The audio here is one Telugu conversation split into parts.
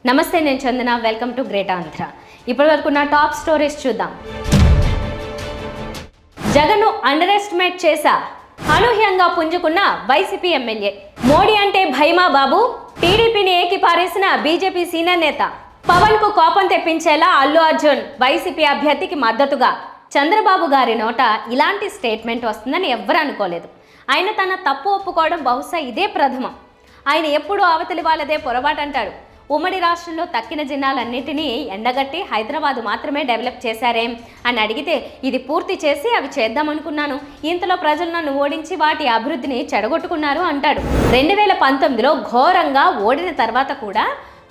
నమస్తే, నేను Chandana. Welcome to great Andhra. ఇప్పటి వరకు నా టాప్ స్టోరీస్ చూద్దాం. జగన్ను అండర్ ఎస్టిమేట్ చేశా, అనూహ్యంగా పుంజుకున్న వైసీపీ ఎమ్మెల్యే. మోడీ అంటే భయమా బాబు? టీడీపీని ఏకిపారేసిన బీజేపీ సీనియర్ నేత. పవన్ కు కోపం తెప్పించేలా అల్లు అర్జున్ వైసీపీ అభ్యర్థికి మద్దతుగా. చంద్రబాబు గారి నోట ఇలాంటి స్టేట్మెంట్ వస్తుందని ఎవ్వరూ అనుకోలేదు. ఆయన తన తప్పు ఒప్పుకోవడం బహుశా ఇదే ప్రథమం. ఆయన ఎప్పుడూ అవతలి వాళ్ళదే పొరపాటు అంటాడు. ఉమ్మడి రాష్ట్రంలో తక్కిన జిల్లాలన్నింటినీ ఎండగట్టి హైదరాబాద్ మాత్రమే డెవలప్ చేశారేం అని అడిగితే, ఇది పూర్తి చేసి అవి చేద్దామనుకున్నాను, ఇంతలో ప్రజలు నన్ను ఓడించి వాటి అభివృద్ధిని చెడగొట్టుకున్నారు అంటాడు. 2019లో ఘోరంగా ఓడిన తర్వాత కూడా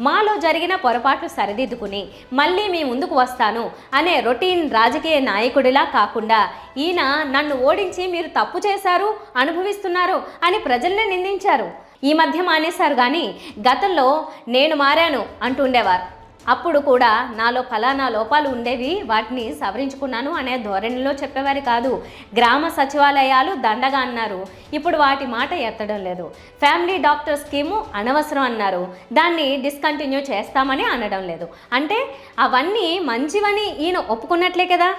మాలో జరిగిన పొరపాట్లు సరిదిద్దుకుని మళ్ళీ మీ ముందుకు వస్తాను అనే రొటీన్ రాజకీయ నాయకుడిలా కాకుండా, ఈయన నన్ను ఓడించి మీరు తప్పు చేశారు, అనుభవిస్తున్నారు అని ప్రజల్ని నిందించారు. ఈ మధ్య మానేశారు, కానీ గతంలో నేను మారాను అంటుండేవారు. అప్పుడు కూడా నాలో ఫలానా లోపాలు ఉండేవి, వాటిని సవరించుకున్నాను అనే ధోరణిలో చెప్పేవారు కాదు. గ్రామ సచివాలయాలు దండగా అన్నారు, ఇప్పుడు వాటి మాట ఎత్తడం లేదు. ఫ్యామిలీ డాక్టర్ స్కీము అనవసరం అన్నారు, దాన్ని డిస్కంటిన్యూ చేస్తామని అనడం లేదు. అంటే అవన్నీ మంచివని ఈయన ఒప్పుకున్నట్లే కదా.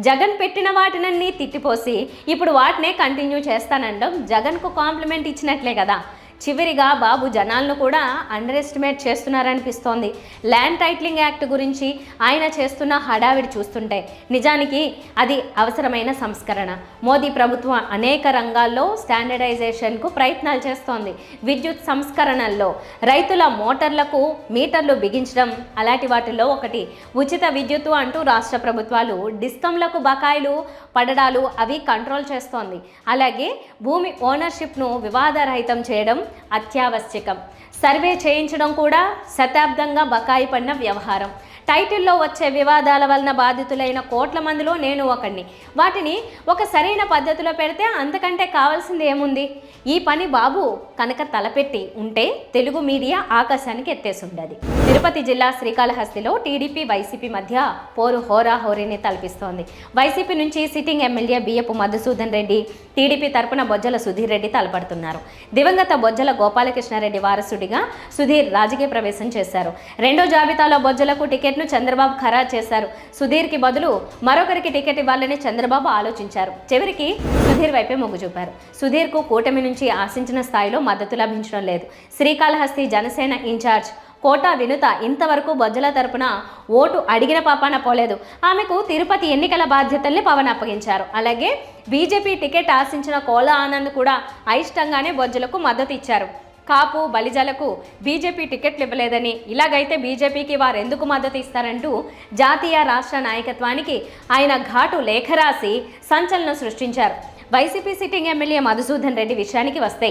జగన్ పెట్టిన వాటినన్నీ తిట్టిపోసి ఇప్పుడు వాటినే కంటిన్యూ చేస్తానడం జగన్కు కాంప్లిమెంట్ ఇచ్చినట్లే కదా. చివరిగా బాబు జనాలను కూడా అండర్ ఎస్టిమేట్ చేస్తున్నారనిపిస్తోంది. ల్యాండ్ టైటిలింగ్ యాక్ట్ గురించి ఆయన చేస్తున్న హడావిడి చూస్తుంటే నిజానికి అది అవసరమైన సంస్కరణ. మోదీ ప్రభుత్వం అనేక రంగాల్లో స్టాండర్డైజేషన్కు ప్రయత్నాలు చేస్తోంది. విద్యుత్ సంస్కరణల్లో రైతుల మోటార్లకు మీటర్లు బిగించడం అలాంటి వాటిల్లో ఒకటి. ఉచిత విద్యుత్తు అంటూ రాష్ట్ర ప్రభుత్వాలు డిస్కంలకు బకాయిలు పడడాలు అవి కంట్రోల్ చేస్తోంది. అలాగే భూమి ఓనర్షిప్ను వివాదరహితం చేయడం అత్యావశ్యకం. సర్వే చేయించడం కూడా శతాబ్దంగా బకాయి పడిన వ్యవహారం. టైటిల్లో వచ్చే వివాదాల వలన బాధితులైన కోట్ల మందిలో నేను ఒకడిని. వాటిని ఒక సరైన పద్ధతిలో పెడితే అంతకంటే కావాల్సింది ఏముంది? ఈ పని బాబు కనుక తలపెట్టి ఉంటే తెలుగు మీడియా ఆకాశానికి ఎత్తేసి ఉండేది. తిరుపతి జిల్లా శ్రీకాళహస్తిలో టీడీపీ వైసీపీ మధ్య పోరు హోరాహోరీని తలపిస్తోంది. వైసీపీ నుంచి సిట్టింగ్ ఎమ్మెల్యే బియ్యపు మధుసూదన్ రెడ్డి, టీడీపీ తరపున బొజ్జల సుధీర్ రెడ్డి తలపడుతున్నారు. దివంగత బొజ్జల గోపాలకృష్ణారెడ్డి వారసుడిగా సుధీర్ రాజకీయ ప్రవేశం చేశారు. రెండో జాబితాలో బొజ్జలకు టికెట్ను చంద్రబాబు ఖరారు చేశారు. సుధీర్కి బదులు మరొకరికి టికెట్ ఇవ్వాలని చంద్రబాబు ఆలోచించారు. చివరికి సుధీర్ వైపే మొగ్గు చూపారు. సుధీర్కు కూటమి నుంచి ఆశించిన స్థాయిలో మద్దతు లభించడం లేదు. శ్రీకాళహస్తి జనసేన ఇన్ఛార్జ్ కోటా వినుత ఇంతవరకు బొజ్జల తరపున ఓటు అడిగిన పాపాన పోలేదు. ఆమెకు తిరుపతి ఎన్నికల బాధ్యతల్ని పవన్ అప్పగించారు. అలాగే బీజేపీ టికెట్ ఆశించిన కోలా ఆనంద్ కూడా అయిష్టంగానే బొజ్జలకు మద్దతు ఇచ్చారు. కాపు బలిజలకు బీజేపీ టికెట్లు ఇవ్వలేదని, ఇలాగైతే బీజేపీకి వారు ఎందుకు మద్దతు ఇస్తారంటూ జాతీయ రాష్ట్ర నాయకత్వానికి ఆయన ఘాటు లేఖ రాసి సంచలనం సృష్టించారు. YCP sitting MLA Madhusudan Reddy విషయానికి వస్తే,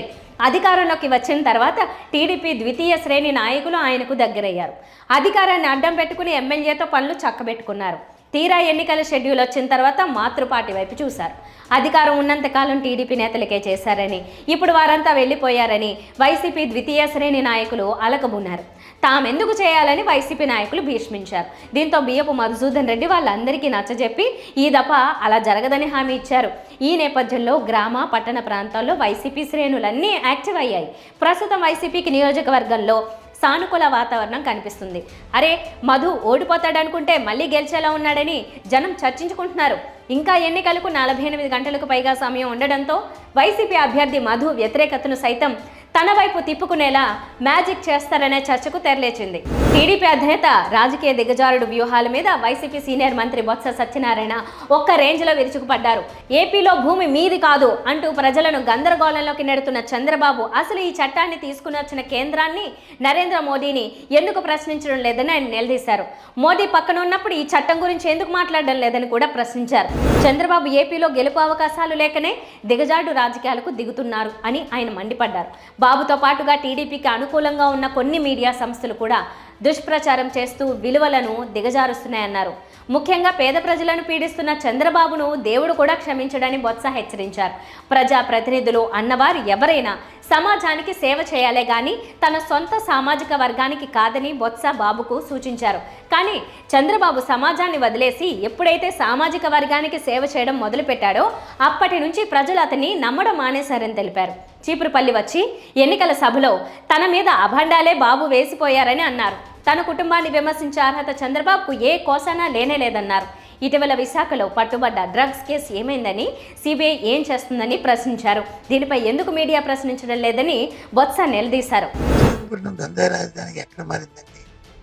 అధికారంలోకి వచ్చిన తర్వాత టీడీపీ ద్వితీయ శ్రేణి నాయకులు ఆయనకు దగ్గరయ్యారు. అధికారాన్ని అడ్డం పెట్టుకుని ఎమ్మెల్యేతో పనులు చక్కబెట్టుకున్నారు. తీరా ఎన్నికల షెడ్యూల్ వచ్చిన తర్వాత మాతృపార్టీ వైపు చూశారు. అధికారం ఉన్నంతకాలం టీడీపీ నేతలకే చేశారని, ఇప్పుడు వారంతా వెళ్ళిపోయారని వైసీపీ ద్వితీయ శ్రేణి నాయకులు అలకబున్నారు. తామెందుకు చేయాలని వైసీపీ నాయకులు భీష్మించారు. దీంతో బియ్యపు మధుసూదన్ రెడ్డి వాళ్ళందరికీ నచ్చజెప్పి ఈ దఫ అలా జరగదని హామీ ఇచ్చారు. ఈ నేపథ్యంలో గ్రామ పట్టణ ప్రాంతాల్లో వైసీపీ శ్రేణులన్నీ యాక్టివ్ అయ్యాయి. ప్రస్తుతం వైసీపీకి నియోజకవర్గంలో సానుకూల వాతావరణం కనిపిస్తుంది. అరే, మధు ఓడిపోతాడనుకుంటే మళ్ళీ గెలిచేలా ఉన్నాడని జనం చర్చించుకుంటున్నారు. ఇంకా ఎన్నికలకు 48 గంటలకు పైగా సమయం ఉండడంతో వైసీపీ అభ్యర్థి మధు వ్యతిరేకతను సైతం తన వైపు తిప్పుకునేలా మ్యాజిక్ చేస్తారనే చర్చకు తెరలేచింది. టీడీపీ అధినేత రాజకీయ దిగజారుడు వ్యూహాల మీద వైసీపీ సీనియర్ మంత్రి బొత్స సత్యనారాయణ ఒక్క రేంజ్లో విరుచుకుపడ్డారు. ఏపీలో భూమి మీది కాదు అంటూ ప్రజలను గందరగోళంలోకి నెడుతున్న చంద్రబాబు అసలు ఈ చట్టాన్ని తీసుకుని వచ్చిన కేంద్రాన్ని, నరేంద్ర మోదీని ఎందుకు ప్రశ్నించడం లేదని ఆయన నిలదీశారు. మోదీ పక్కన ఉన్నప్పుడు ఈ చట్టం గురించి ఎందుకు మాట్లాడడం లేదని కూడా ప్రశ్నించారు. చంద్రబాబు ఏపీలో గెలుపు అవకాశాలు లేకనే దిగజాడు రాజకీయాలకు దిగుతున్నారు అని ఆయన మండిపడ్డారు. బాబుతో పాటుగా టీడీపీకి అనుకూలంగా ఉన్న కొన్ని మీడియా సంస్థలు కూడా దుష్ప్రచారం చేస్తూ విలువలను దిగజారుస్తున్నాయన్నారు. ముఖ్యంగా పేద ప్రజలను పీడిస్తున్న చంద్రబాబును దేవుడు కూడా క్షమించడని బొత్స హెచ్చరించారు. ప్రజాప్రతినిధులు అన్నవారు ఎవరైనా సమాజానికి సేవ చేయాలే గాని తన సొంత సామాజిక వర్గానికి కాదని బొత్స బాబుకు సూచించారు. కానీ చంద్రబాబు సమాజాన్ని వదిలేసి ఎప్పుడైతే సామాజిక వర్గానికి సేవ చేయడం మొదలుపెట్టాడో అప్పటి నుంచి ప్రజలు అతన్ని నమ్మడం మానేశారని తెలిపారు. చీపురుపల్లి వచ్చి ఎన్నికల సభలో తన మీద అభండాలే బాబు వేసిపోయారని అన్నారు. తన కుటుంబాన్ని విమర్శించే అర్హత చంద్రబాబుకు ఏ కోసానా లేనేలేదన్నారు. ఇటీవల విశాఖలో పట్టుబడ్డ డ్రగ్స్ కేసు ఏమైందని, సిబిఐ ఏం చేస్తుందని ప్రశ్నించారు. దీనిపై ఎందుకు మీడియా ప్రశ్నించడం లేదని బొత్స నిలదీశారు.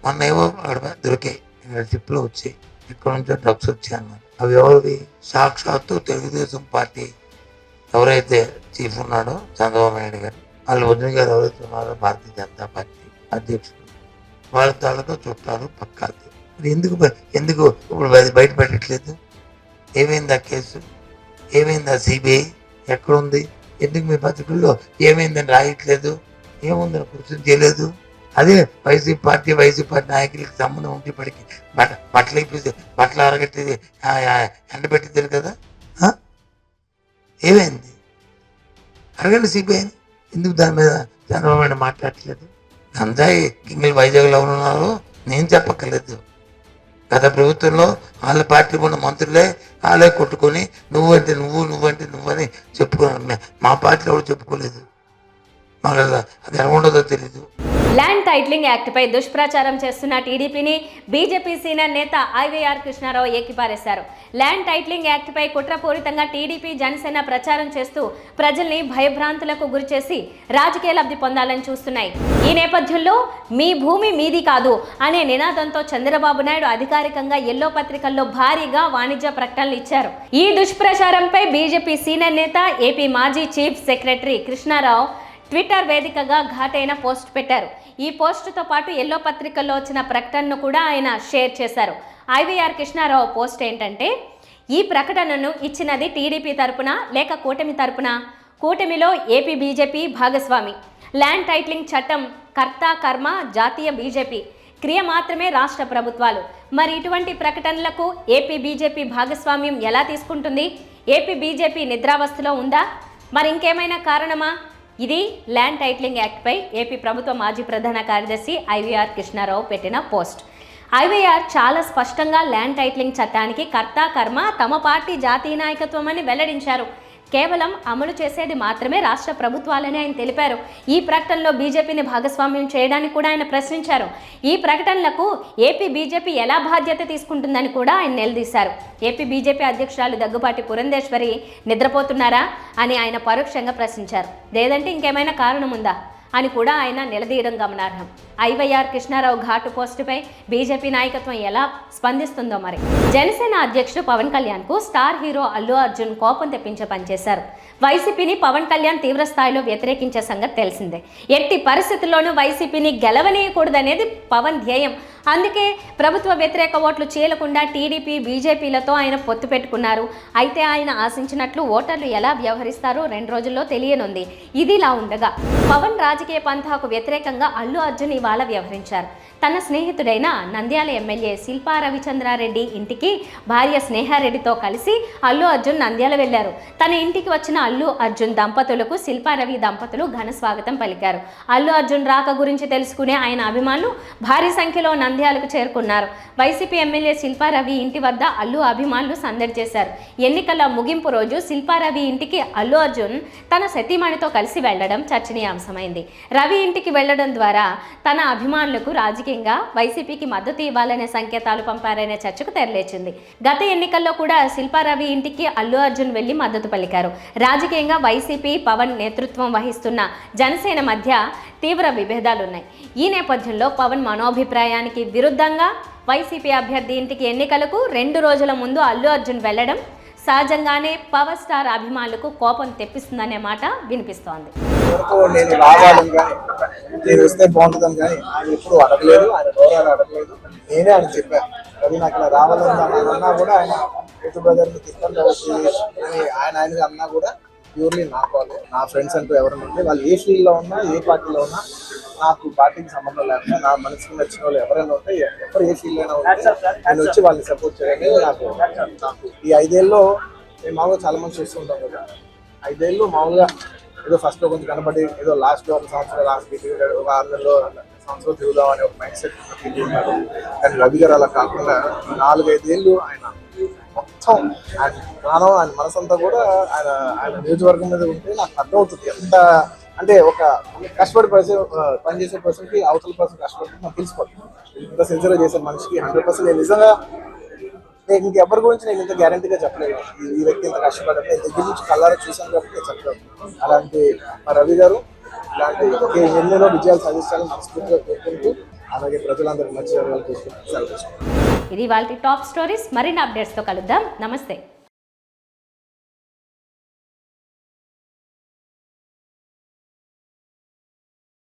మొన్న ఏవో దొరికాయి షిప్లో వచ్చి ఇక్కడ నుంచో డ్రగ్స్ వచ్చాయి అన్నారు. అవి ఎవరివి? సాక్షాత్తు తెలుగుదేశం పార్టీ ఎవరైతే చీఫ్ ఉన్నాడో చంద్రబాబు నాయుడు గారు, వాళ్ళ వదిన గారు ఎవరైతే ఉన్నారో భారతీయ జనతా పార్టీ అధ్యక్షుడు, వాళ్ళ తాలూకా చుట్టాలు పక్కాది. ఎందుకు ఇప్పుడు బయట పెట్టట్లేదు? ఏమైంది ఆ కేసు? ఏమైంది ఆ సిబిఐ? ఎక్కడుంది? ఎందుకు మీ పత్రికల్లో ఏమైందని రాయట్లేదు? ఏముందని కూర్చొని చేయలేదు? అదే వైసీపీ పార్టీ నాయకులకి సంబంధం ఉంటే ఇప్పటికి బట్టలు ఇప్పిస్తే బట్టలు అరగట్టి ఎండబెట్టిద్దారు కదా. ఏమైంది? అడగండి సిబిఐని. ఎందుకు దాని మీద చంద్రబాబు నాయుడు మాట్లాడట్లేదు? అంతా కింగిల్ వైజాగ్లో ఉన్నారో నేను చెప్పక్కర్లేదు. గత ప్రభుత్వంలో వాళ్ళ పార్టీ ఉన్న మంత్రులే వాళ్ళే కొట్టుకొని నువ్వంటే నువ్వని చెప్పుకున్నారు. మా పార్టీలో ఎవరు చెప్పుకోలేదు. మాకు అది ఎలా ఉండదో తెలీదు. ల్యాండ్ టైటిలింగ్ యాక్ట్పై దుష్ప్రచారం చేస్తున్న టీడీపీని బీజేపీ సీనియర్ నేత ఐవీఆర్ కృష్ణారావు ఏకిపారేశారు. ల్యాండ్ టైటిలింగ్ యాక్ట్పై కుట్రపూరితంగా టీడీపీ, జనసేన ప్రచారం చేస్తూ ప్రజల్ని భయభ్రాంతులకు గురిచేసి రాజకీయ లబ్ధి పొందాలని చూస్తున్నాయి. ఈ నేపథ్యంలో మీ భూమి మీది కాదు అనే నినాదంతో చంద్రబాబు నాయుడు అధికారికంగా ఎల్లో పత్రికల్లో భారీగా వాణిజ్య ప్రకటనలు ఇచ్చారు. ఈ దుష్ప్రచారంపై బీజేపీ సీనియర్ నేత, ఏపీ మాజీ చీఫ్ సెక్రటరీ కృష్ణారావు ట్విట్టర్ వేదికగా ఘాటైన పోస్ట్ పెట్టారు. ఈ పోస్టుతో పాటు ఎల్లో పత్రికల్లో వచ్చిన ప్రకటనను కూడా ఆయన షేర్ చేశారు. ఐవీఆర్ కృష్ణారావు పోస్ట్ ఏంటంటే, ఈ ప్రకటనను ఇచ్చినది టీడీపీ తరపున లేక కూటమి తరపున? కూటమిలో ఏపీ బీజేపీ భాగస్వామి. ల్యాండ్ టైటిలింగ్ చట్టం కర్త కర్మ జాతీయ బీజేపీ, క్రియ మాత్రమే రాష్ట్ర ప్రభుత్వాలు. మరి ఇటువంటి ప్రకటనలకు ఏపీ బీజేపీ భాగస్వామ్యం ఎలా తీసుకుంటుంది? ఏపీ బీజేపీ నిద్రావస్థలో ఉందా? మరి ఇంకేమైనా కారణమా? ఇది ల్యాండ్ టైటిలింగ్ యాక్ట్పై ఏపీ ప్రభుత్వ మాజీ ప్రధాన కార్యదర్శి ఐవీఆర్ కృష్ణారావు పెట్టిన పోస్ట్. ఐవీఆర్ చాలా స్పష్టంగా ల్యాండ్ టైటిలింగ్ చట్టానికి కర్త కర్మ తమ పార్టీ జాతీయ నాయకత్వం అని వెల్లడించారు. కేవలం అమలు చేసేది మాత్రమే రాష్ట్ర ప్రభుత్వాలని ఆయన తెలిపారు. ఈ ప్రకటనలో బీజేపీని భాగస్వామ్యం చేయడానికి కూడా ఆయన ప్రశ్నించారు. ఈ ప్రకటనలకు ఏపీ బీజేపీ ఎలా బాధ్యత తీసుకుంటుందని కూడా ఆయన నిలదీశారు. ఏపీ బీజేపీ అధ్యక్షురాలు దగ్గుబాటి పురంధేశ్వరి నిద్రపోతున్నారా అని ఆయన పరోక్షంగా ప్రశ్నించారు. లేదంటే ఇంకేమైనా కారణం ఉందా అని కూడా ఆయన నిలదీయడం గమనార్హం. ఐవీఆర్ కృష్ణారావు ఘాటు పోస్టుపై బీజేపీ నాయకత్వం ఎలా స్పందిస్తుందో మరి. జనసేన అధ్యక్షుడు పవన్ కళ్యాణ్కు స్టార్ హీరో అల్లు అర్జున్ కోపం తెప్పించే పనిచేశారు. వైసీపీని పవన్ కళ్యాణ్ తీవ్ర స్థాయిలో వ్యతిరేకించే సంగతి తెలిసిందే. ఎట్టి పరిస్థితుల్లోనూ వైసీపీని గెలవనీయకూడదనేది పవన్ ధ్యేయం. అందుకే ప్రభుత్వ వ్యతిరేక ఓట్లు చీలకుండా టీడీపీ, బీజేపీలతో ఆయన పొత్తు పెట్టుకున్నారు. అయితే ఆయన ఆశించినట్లు ఓటర్లు ఎలా వ్యవహరిస్తారో 2 రోజుల్లో తెలియనుంది. ఇదిలా ఉండగా పవన్ రాజకీయ పంథాకు వ్యతిరేకంగా అల్లు అర్జున్ ఇవాళ వ్యవహరించారు. తన స్నేహితుడైన నంద్యాల ఎమ్మెల్యే శిల్పా రవిచంద్రారెడ్డి ఇంటికి భార్య స్నేహారెడ్డితో కలిసి అల్లు అర్జున్ నంద్యాల వెళ్లారు. తన ఇంటికి వచ్చిన అల్లు అర్జున్ దంపతులకు శిల్పా రవి దంపతులు ఘన స్వాగతం పలికారు. అల్లు అర్జున్ రాక గురించి తెలుసుకునే ఆయన అభిమానులు భారీ సంఖ్యలో నంద్యాలకు చేరుకున్నారు. వైసీపీ ఎమ్మెల్యే శిల్పా రవి ఇంటి వద్ద అల్లు అభిమానులు సందడి చేశారు. ఎన్నికల ముగింపు రోజు శిల్పా రవి ఇంటికి అల్లు అర్జున్ తన సతీమణితో కలిసి వెళ్లడం చర్చనీయాంశమైంది. రవి ఇంటికి వెళ్లడం ద్వారా తన అభిమానులకు రాజకీయంగా వైసీపీకి మద్దతు ఇవ్వాలనే సంకేతాలు పంపారనే చర్చకు తెరలేచింది. గత ఎన్నికల్లో కూడా శిల్పా రవి ఇంటికి అల్లు అర్జున్ వెళ్లి మద్దతు పలికారు. రాజకీయంగా వైసీపీ, పవన్ నేతృత్వం వహిస్తున్న జనసేన మధ్య తీవ్ర విభేదాలున్నాయి. ఈ నేపథ్యంలో పవన్ మనోభిప్రాయానికి విరుద్ధంగా వైసీపీ అభ్యర్థి ఇంటికి ఎన్నికలకు 2 రోజుల ముందు అల్లు అర్జున్ వెళ్లడం సహజంగానే పవర్ స్టార్ అభిమానులకు కోపం తెప్పిస్తుందనే మాట వినిపిస్తోంది. నేను వస్తే బాగుంటుందని కానీ ఆయన ఎప్పుడు అడగలేదు, ఆయన అడగలేదు. నేనే ఆయన చెప్పాను, అది నాకు ఇలా రావాలని అన్నా కూడా ఆయన యూట్యూబ్ బ్రదర్ని తీసుకొని ఆయన అన్నా కూడా ప్యూర్లీ నా కాల్. నా ఫ్రెండ్స్ అంటూ ఎవరైనా ఉంటే వాళ్ళు ఏ ఫీల్డ్లో ఉన్నా, ఏ పార్టీలో ఉన్నా, నాకు పార్టీకి సంబంధం లేకుండా నా మనసుకు నచ్చిన వాళ్ళు ఎవరైనా ఉంటే, ఎవరు ఏ ఫీల్డ్ అయినా ఉంటే నేను వచ్చి వాళ్ళని సపోర్ట్ చేయాలి. నాకు ఈ 5 ఏళ్ళలో మేము మామూలుగా చాలా మంది చూస్తుంటాం కదా. 5 ఏళ్ళు మామూలుగా ఏదో ఫస్ట్లో కొంచెం కనబడి ఏదో లాస్ట్ 1 సంవత్సరం లాస్ట్ ఒక 6 నెలలో సంవత్సరం తిరుగుదాం అనే ఒక మైండ్ సెట్ ఉన్నారు. కానీ రవి గారు అలా కాకుండా 4-5 ఏళ్ళు ఆయన మొత్తం ఆయన ప్రాణం, ఆయన మనసంతా కూడా ఆయన నియోజకవర్గం మీద ఉంటే నాకు అర్థమవుతుంది ఎంత అంటే ఒక కష్టపడి పనిచేసే పర్సన్కి అవతల పర్సన్ కష్టపడి మనం తెలుసుకోవాలి. ఇంత సిన్సియర్గా చేసే మనిషికి 100% నేను నిజంగా నేను ఇంకెవరి గురించి నేను ఇంత గ్యారంటీగా చెప్పలేదు. ఈ వ్యక్తి ఇంత కష్టపడ్డా నేను దగ్గర నుంచి కళ్ళారా చూశాను కాబట్టి నేను చెప్పలేదు. అలాంటి మా రవి గారు ఇలాంటి ఎన్నెన్నో విజయాలు సాధించాలని మనస్ఫూర్తిగా కోరుకుంటూ అలాగే ప్రజలందరికీ మంచి జరగాలని చూసుకుంటూ సెలవు తీసుకుంటాం. ఇది వాళ్ళ టాప్ స్టోరీస్. మరిన్ని అప్డేట్స్తో కలుద్దాం. నమస్తే.